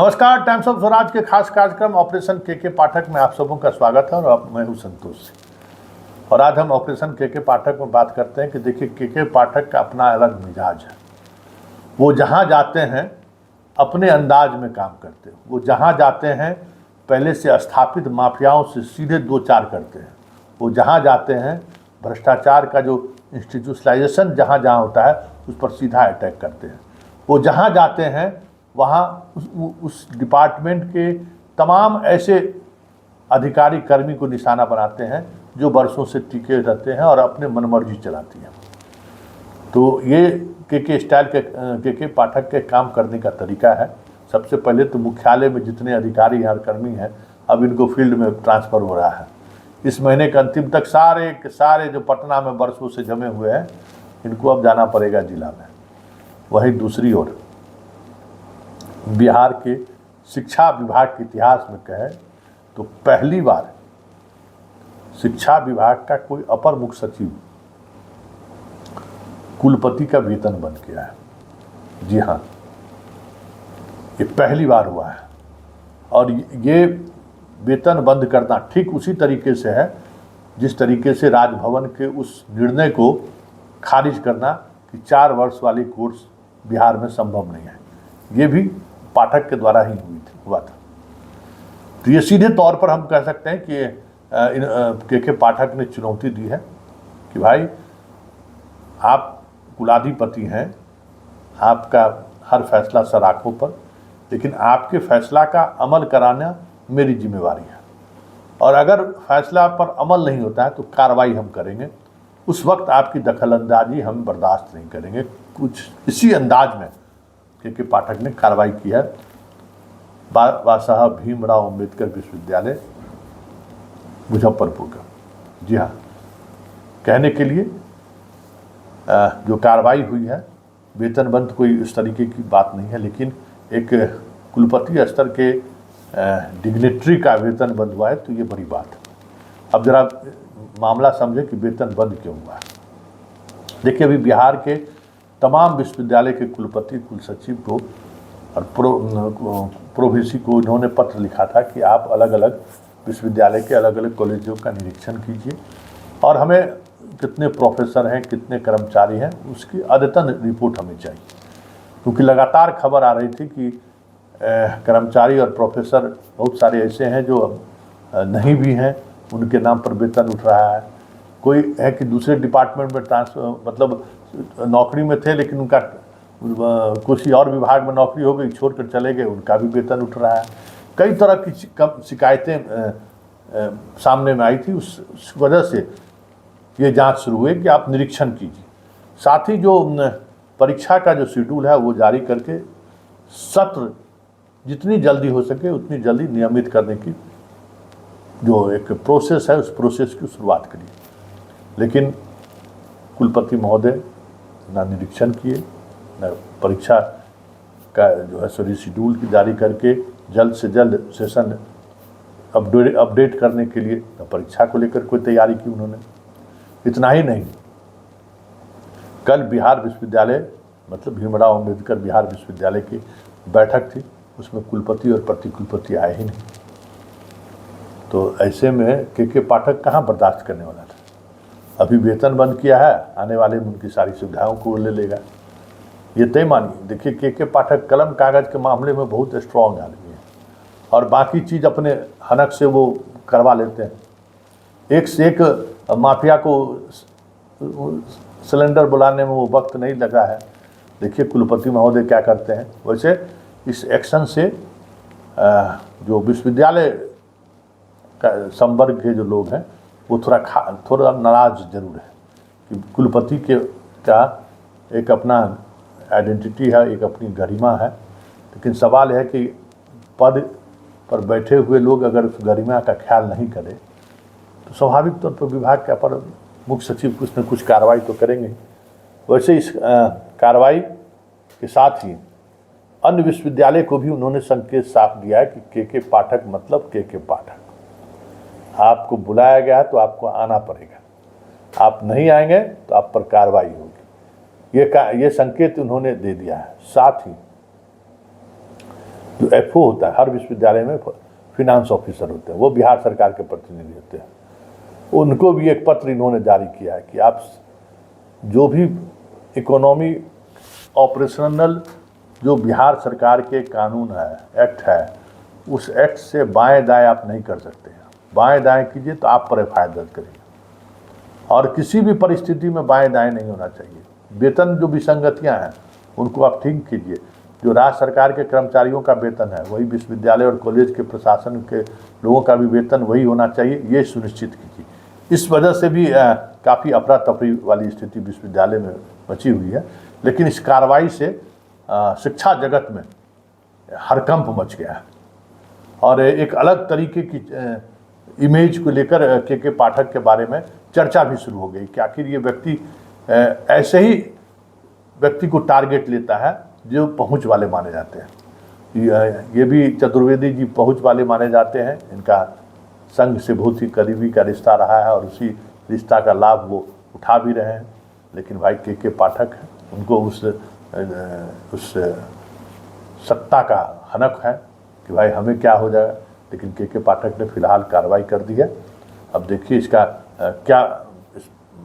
नमस्कार, times of Swaraj के खास कार्यक्रम ऑपरेशन के पाठक में आप सबों का स्वागत है। और मैं हूं संतोष सिंह। और आज हम ऑपरेशन के पाठक में बात करते हैं कि देखिए के पाठक का अपना अलग मिजाज है। वो जहां जाते हैं अपने अंदाज में काम करते हैं। वो जहां जाते हैं पहले से स्थापित माफियाओं से सीधे दो चार करते हैं। वो जहां जाते हैं भ्रष्टाचार का जो इंस्टीट्यूशनलाइजेशन जहां जहां होता है उस पर सीधा अटैक करते हैं। वो जहां जाते हैं वहाँ उस डिपार्टमेंट के तमाम ऐसे अधिकारी कर्मी को निशाना बनाते हैं जो वर्षों से टिके रहते हैं और अपने मनमर्जी चलाती हैं। तो ये के स्टाइल के पाठक के काम करने का तरीका है। सबसे पहले तो मुख्यालय में जितने अधिकारी और कर्मी हैं अब इनको फील्ड में ट्रांसफ़र हो रहा है। इस महीने के अंतिम तक सारे के सारे जो पटना में वर्षों से जमे हुए हैं इनको अब जाना पड़ेगा जिला में। वहीं दूसरी ओर बिहार के शिक्षा विभाग के इतिहास में कहें तो पहली बार शिक्षा विभाग का कोई अपर मुख्य सचिव कुलपति का वेतन बंद किया है। जी हाँ, ये पहली बार हुआ है। और ये वेतन बंद करना ठीक उसी तरीके से है जिस तरीके से राजभवन के उस निर्णय को खारिज करना कि 4 वर्ष वाली कोर्स बिहार में संभव नहीं है, ये भी पाठक के द्वारा ही हुआ था। तो ये सीधे तौर पर हम कह सकते हैं कि के पाठक ने चुनौती दी है कि भाई आप कुलाधिपति हैं, आपका हर फैसला सर आँखों पर, लेकिन आपके फैसला का अमल कराना मेरी जिम्मेवारी है। और अगर फैसला पर अमल नहीं होता है तो कार्रवाई हम करेंगे। उस वक्त आपकी दखलंदाजी हम बर्दाश्त नहीं करेंगे। कुछ इसी अंदाज में के पाठक ने कार्रवाई की है बाबा साहब भीमराव अम्बेडकर विश्वविद्यालय मुजफ्फरपुर का। जी हाँ, कहने के लिए जो कार्रवाई हुई है वेतन बंद कोई इस तरीके की बात नहीं है, लेकिन एक कुलपति स्तर के डिग्नेटरी का वेतन बंद हुआ है तो ये बड़ी बात है। अब जरा मामला समझे कि वेतन बंद क्यों हुआ है। देखिए, अभी बिहार के तमाम विश्वविद्यालय के कुलपति कुल सचिव को और प्रोवीसी को इन्होंने पत्र लिखा था कि आप अलग अलग विश्वविद्यालय के अलग अलग कॉलेजों का निरीक्षण कीजिए और हमें कितने प्रोफेसर हैं, कितने कर्मचारी हैं, उसकी अद्यतन रिपोर्ट हमें चाहिए। क्योंकि लगातार खबर आ रही थी कि कर्मचारी और प्रोफेसर बहुत सारे ऐसे हैं जो अब नहीं भी हैं, उनके नाम पर वेतन उठ रहा है। कोई है कि दूसरे डिपार्टमेंट में ट्रांसफर मतलब नौकरी में थे लेकिन उनका किसी और विभाग में नौकरी हो गई, छोड़कर चले गए, उनका भी वेतन उठ रहा है। कई तरह की शिकायतें सामने में आई थी। उस वजह से ये जांच शुरू हुई कि आप निरीक्षण कीजिए। साथ ही जो परीक्षा का जो शेड्यूल है वो जारी करके सत्र जितनी जल्दी हो सके उतनी जल्दी नियमित करने की जो एक प्रोसेस है उस प्रोसेस की शुरुआत करिए। लेकिन कुलपति महोदय ना निरीक्षण किए, न परीक्षा का जो है शेड्यूल जारी करके जल्द से जल्द सेशन अपडेट करने के लिए न परीक्षा को लेकर कोई तैयारी की उन्होंने। इतना ही नहीं, कल बिहार विश्वविद्यालय मतलब भीमराव अम्बेडकर बिहार विश्वविद्यालय की बैठक थी, उसमें कुलपति और प्रतिकुलपति आए ही नहीं। तो ऐसे में के पाठक कहाँ बर्दाश्त करने वाला था। अभी वेतन बंद किया है, आने वाले में उनकी सारी सुविधाओं को ले लेगा, ये तय मानिए। देखिए के पाठक कलम कागज़ के मामले में बहुत स्ट्रॉन्ग आदमी है और बाकी चीज़ अपने हनक से वो करवा लेते हैं। एक से एक माफिया को सिलेंडर बुलाने में वो वक्त नहीं लगा है। देखिए कुलपति महोदय क्या करते हैं। वैसे इस एक्शन से जो विश्वविद्यालय का संवर्ग के जो लोग हैं वो थोड़ा नाराज जरूर है कि कुलपति का एक अपना आइडेंटिटी है, एक अपनी गरिमा है। लेकिन सवाल है कि पद पर बैठे हुए लोग अगर उस गरिमा का ख्याल नहीं करें तो स्वाभाविक तौर पर विभाग के अपर मुख्य सचिव कुछ न कुछ कार्रवाई तो करेंगे। वैसे इस कार्रवाई के साथ ही अन्य विश्वविद्यालय को भी उन्होंने संकेत साफ दिया है कि के पाठक मतलब के पाठक। आपको बुलाया गया तो आपको आना पड़ेगा, आप नहीं आएंगे तो आप पर कार्रवाई होगी। ये संकेत उन्होंने दे दिया है। साथ ही जो एफओ होता है, हर विश्वविद्यालय में फिनांस ऑफिसर होते हैं, वो बिहार सरकार के प्रतिनिधि होते हैं। उनको भी एक पत्र इन्होंने जारी किया है कि आप जो भी इकोनॉमी ऑपरेशनल जो बिहार सरकार के कानून है, एक्ट है, उस एक्ट से बाएं दाएं आप नहीं कर सकते हैं। बाएं दाएं कीजिए तो आप पर एफआईआर दर्ज करिए, और किसी भी परिस्थिति में बाएं दाएं नहीं होना चाहिए। वेतन जो विसंगतियां हैं उनको आप ठीक कीजिए। जो राज्य सरकार के कर्मचारियों का वेतन है वही विश्वविद्यालय और कॉलेज के प्रशासन के लोगों का भी वेतन वही होना चाहिए, ये सुनिश्चित कीजिए। इस वजह से भी काफ़ी अफरा तफरी वाली स्थिति विश्वविद्यालय में मची हुई है। लेकिन इस कार्रवाई से शिक्षा जगत में हड़कंप मच गया है, और एक अलग तरीके की इमेज को लेकर के पाठक के बारे में चर्चा भी शुरू हो गई कि आखिर ये व्यक्ति ऐसे ही व्यक्ति को टारगेट लेता है जो पहुंच वाले माने जाते हैं। ये भी चतुर्वेदी जी पहुंच वाले माने जाते हैं। इनका संघ से बहुत ही करीबी का रिश्ता रहा है और उसी रिश्ता का लाभ वो उठा भी रहे हैं। लेकिन भाई के पाठक हैं, उनको उस सत्ता का हनक है कि भाई हमें क्या हो जाएगा। लेकिन के पाठक ने फिलहाल कार्रवाई कर दी है। अब देखिए इसका क्या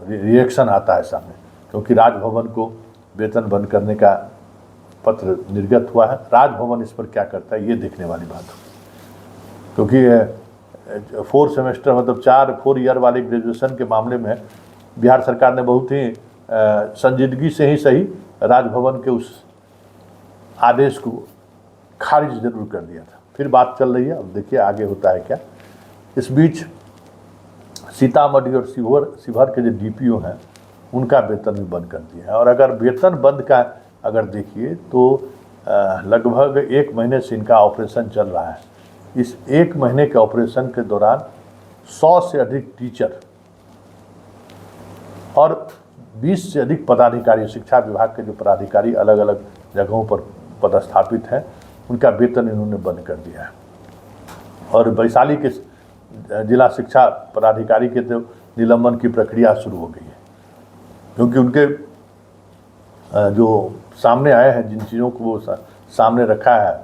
रिएक्शन आता है सामने, क्योंकि राजभवन को वेतन बंद करने का पत्र निर्गत हुआ है। राजभवन इस पर क्या करता है ये देखने वाली बात हो, क्योंकि 4 सेमेस्टर मतलब 4 ईयर वाले ग्रेजुएशन के मामले में बिहार सरकार ने बहुत ही संजीदगी से ही सही राजभवन के उस आदेश को खारिज जरूर कर दिया था। फिर बात चल रही है, अब देखिए आगे होता है क्या। इस बीच सीतामढ़ी और शिवहर के जो डीपीओ हैं उनका वेतन भी बंद कर दिया है। और अगर वेतन बंद का अगर देखिए तो लगभग 1 महीने से इनका ऑपरेशन चल रहा है। इस 1 महीने के ऑपरेशन के दौरान 100 से अधिक टीचर और 20 से अधिक पदाधिकारी, शिक्षा विभाग के जो पदाधिकारी अलग अलग जगहों पर पदस्थापित हैं, उनका वेतन इन्होंने बंद कर दिया है। और वैशाली के जिला शिक्षा पदाधिकारी के तो निलंबन की प्रक्रिया शुरू हो गई है, क्योंकि उनके जो सामने आए हैं, जिन चीज़ों को वो सामने रखा है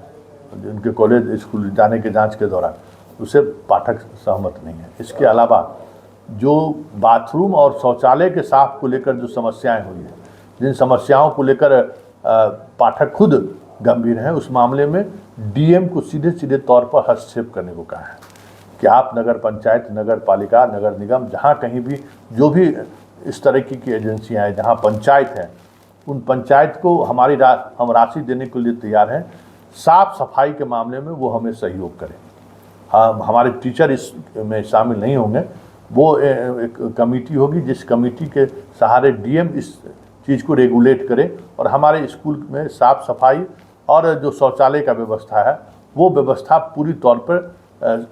उनके कॉलेज स्कूल जाने के जांच के दौरान, उससे पाठक सहमत नहीं है। इसके अलावा जो बाथरूम और शौचालय के साफ को लेकर जो समस्याएं हुई हैं, जिन समस्याओं को लेकर पाठक खुद गंभीर हैं, उस मामले में डीएम को सीधे सीधे तौर पर हस्तक्षेप करने को कहा है कि आप नगर पंचायत, नगर पालिका, नगर निगम, जहाँ कहीं भी जो भी इस तरह की एजेंसियाँ हैं, जहाँ पंचायत हैं, उन पंचायत को हम राशि देने के लिए तैयार हैं। साफ सफाई के मामले में वो हमें सहयोग करें। हमारे टीचर इसमें शामिल नहीं होंगे। वो एक कमेटी होगी, जिस कमेटी के सहारे डीएम इस चीज़ को रेगुलेट करे और हमारे स्कूल में साफ सफाई और जो शौचालय का व्यवस्था है वो व्यवस्था पूरी तौर पर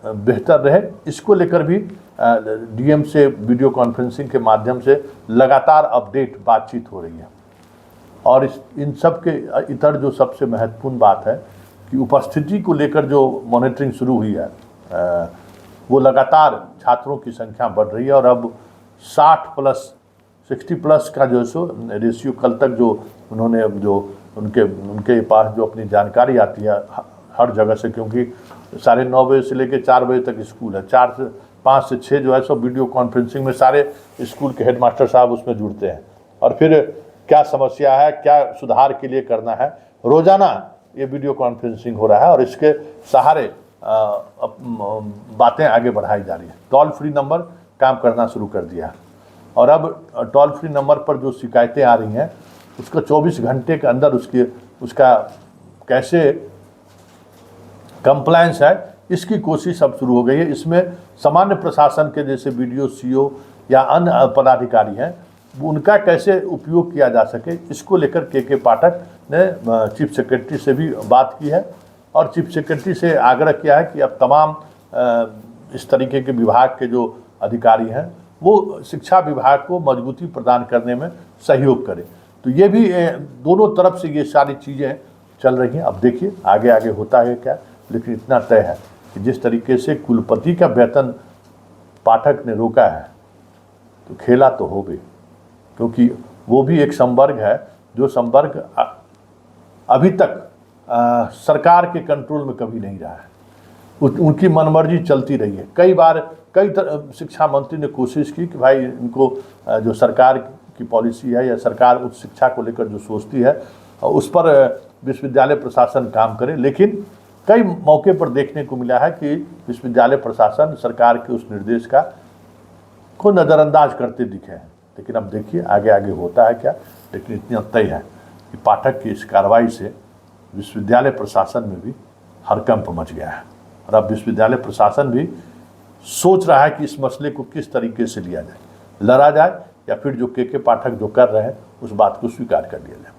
बेहतर रहे। इसको लेकर भी डीएम से वीडियो कॉन्फ्रेंसिंग के माध्यम से लगातार अपडेट बातचीत हो रही है। और इन सब के इतर जो सबसे महत्वपूर्ण बात है कि उपस्थिति को लेकर जो मॉनिटरिंग शुरू हुई है, वो लगातार छात्रों की संख्या बढ़ रही है। और अब 60+ का जो सो रेशियो कल तक जो उन्होंने जो उनके पास जो अपनी जानकारी आती है हर जगह से, क्योंकि 9:30 बजे से लेकर 4 बजे तक स्कूल है, 5 से 6 जो है सो वीडियो कॉन्फ्रेंसिंग में सारे स्कूल के हेडमास्टर साहब उसमें जुड़ते हैं। और फिर क्या समस्या है, क्या सुधार के लिए करना है, रोजाना ये वीडियो कॉन्फ्रेंसिंग हो रहा है और इसके सहारे बातें आगे बढ़ाई जा रही है। टोल फ्री नंबर काम करना शुरू कर दिया है और अब टोल फ्री नंबर पर जो शिकायतें आ रही हैं उसको 24 घंटे के अंदर उसका कैसे कंप्लायंस है, इसकी कोशिश अब शुरू हो गई है। इसमें सामान्य प्रशासन के जैसे बीडीओ, सीओ या अन्य पदाधिकारी हैं, उनका कैसे उपयोग किया जा सके, इसको लेकर के पाठक ने चीफ सेक्रेटरी से भी बात की है और चीफ सेक्रेटरी से आग्रह किया है कि अब तमाम इस तरीके के विभाग के जो अधिकारी हैं वो शिक्षा विभाग को मजबूती प्रदान करने में सहयोग करें। तो ये भी दोनों तरफ से ये सारी चीज़ें चल रही हैं। अब देखिए आगे आगे होता है क्या, लेकिन इतना तय है कि जिस तरीके से कुलपति का वेतन पाठक ने रोका है तो खेला तो हो भी, क्योंकि वो भी एक संवर्ग है जो संवर्ग अभी तक सरकार के कंट्रोल में कभी नहीं रहा है। उनकी मनमर्जी चलती रही है। कई बार शिक्षा मंत्री ने कोशिश की कि भाई इनको जो सरकार की पॉलिसी है या सरकार उच्च शिक्षा को लेकर जो सोचती है उस पर विश्वविद्यालय प्रशासन काम करे, लेकिन कई मौके पर देखने को मिला है कि विश्वविद्यालय प्रशासन सरकार के उस निर्देश को नज़रअंदाज करते दिखे हैं। लेकिन अब देखिए आगे आगे होता है क्या। लेकिन इतना तय है कि पाठक की इस कार्रवाई से विश्वविद्यालय प्रशासन में भी हड़कंप मच गया है और अब विश्वविद्यालय प्रशासन भी सोच रहा है कि इस मसले को किस तरीके से लिया जाए, लड़ा जाए या फिर जो के पाठक जो कर रहे हैं उस बात को स्वीकार कर लिया जाए।